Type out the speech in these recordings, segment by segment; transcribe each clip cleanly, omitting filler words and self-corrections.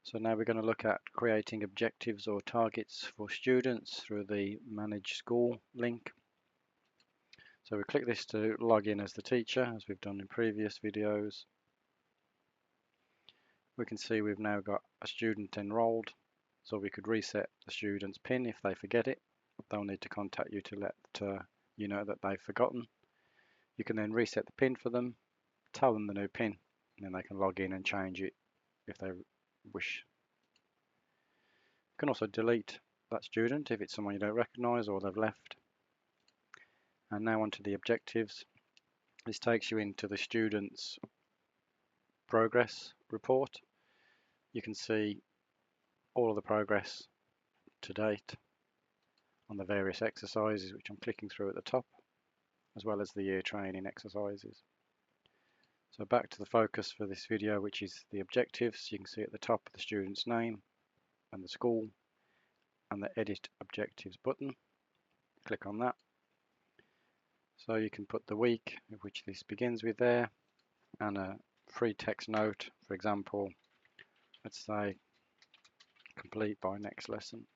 So now we're going to look at creating objectives or targets for students through the Manage School link. So we click this to log in as the teacher, as we've done in previous videos. We can see we've now got a student enrolled, so we could reset the student's PIN if they forget it. They'll need to contact you to let you know that they've forgotten. You can then reset the PIN for them, tell them the new PIN, and then they can log in and change it if they wish. You can also delete that student if it's someone you don't recognise or they've left. And now onto the objectives. This takes you into the student's progress report. You can see all of the progress to date on the various exercises, which I'm clicking through at the top, as well as the year training exercises. So back to the focus for this video, which is the objectives. You can see at the top the student's name and the school and the edit objectives button. Click on that. So you can put the week of which this begins with there and a free text note, for example, let's say complete by next lesson.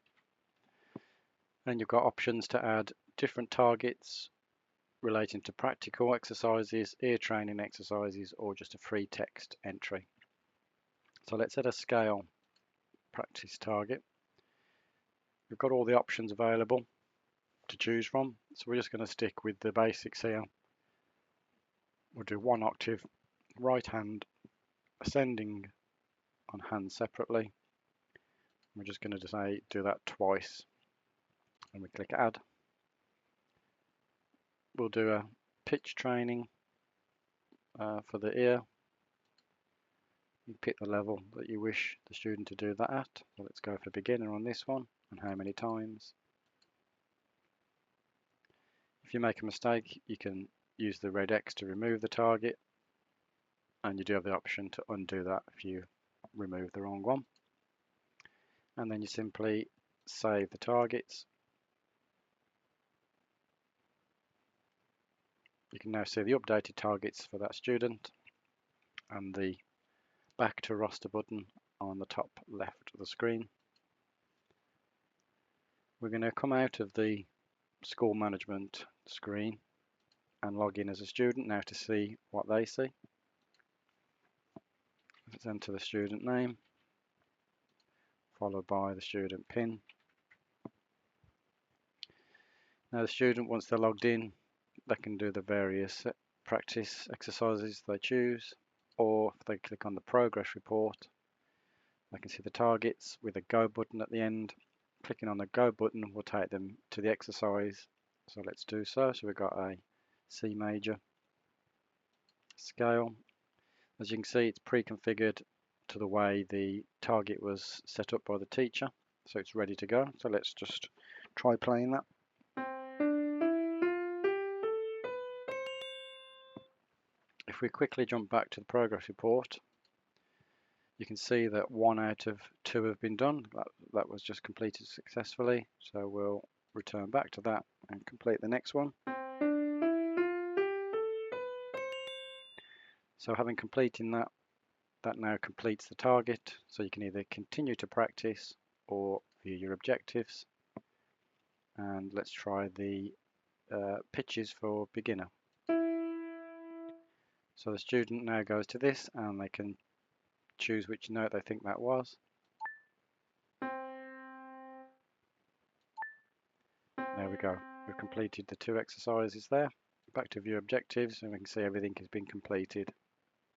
And you've got options to add different targets relating to practical exercises, ear training exercises, or just a free text entry. So let's add a scale practice target. We've got all the options available to choose from, so we're just going to stick with the basics here. We'll do 1 octave, right hand ascending on hand separately. We're just going to say do that twice, and we click add. We'll do a pitch training for the ear. You pick the level that you wish the student to do that at. So let's go for beginner on this one, and how many times. If you make a mistake, you can use the red X to remove the target, and you do have the option to undo that if you remove the wrong one. And then you simply save the targets. You can now see the updated targets for that student and the back to roster button on the top left of the screen. We're going to come out of the school management screen and log in as a student now to see what they see. Let's enter the student name, followed by the student PIN. Now the student, once they're logged in, they can do the various practice exercises they choose, or if they click on the progress report, they can see the targets with a go button at the end. Clicking on the go button will take them to the exercise, so let's do so. So we've got a C major scale. As you can see, it's pre-configured to the way the target was set up by the teacher, so it's ready to go. So let's just try playing that. If we quickly jump back to the progress report, you can see that 1 out of 2 have been done. That was just completed successfully. So we'll return back to that and complete the next one. So having completed that, that now completes the target. So you can either continue to practice or view your objectives. And let's try the pitches for beginner. So the student now goes to this and they can choose which note they think that was. There we go. We've completed the 2 exercises there. Back to view objectives, and we can see everything has been completed.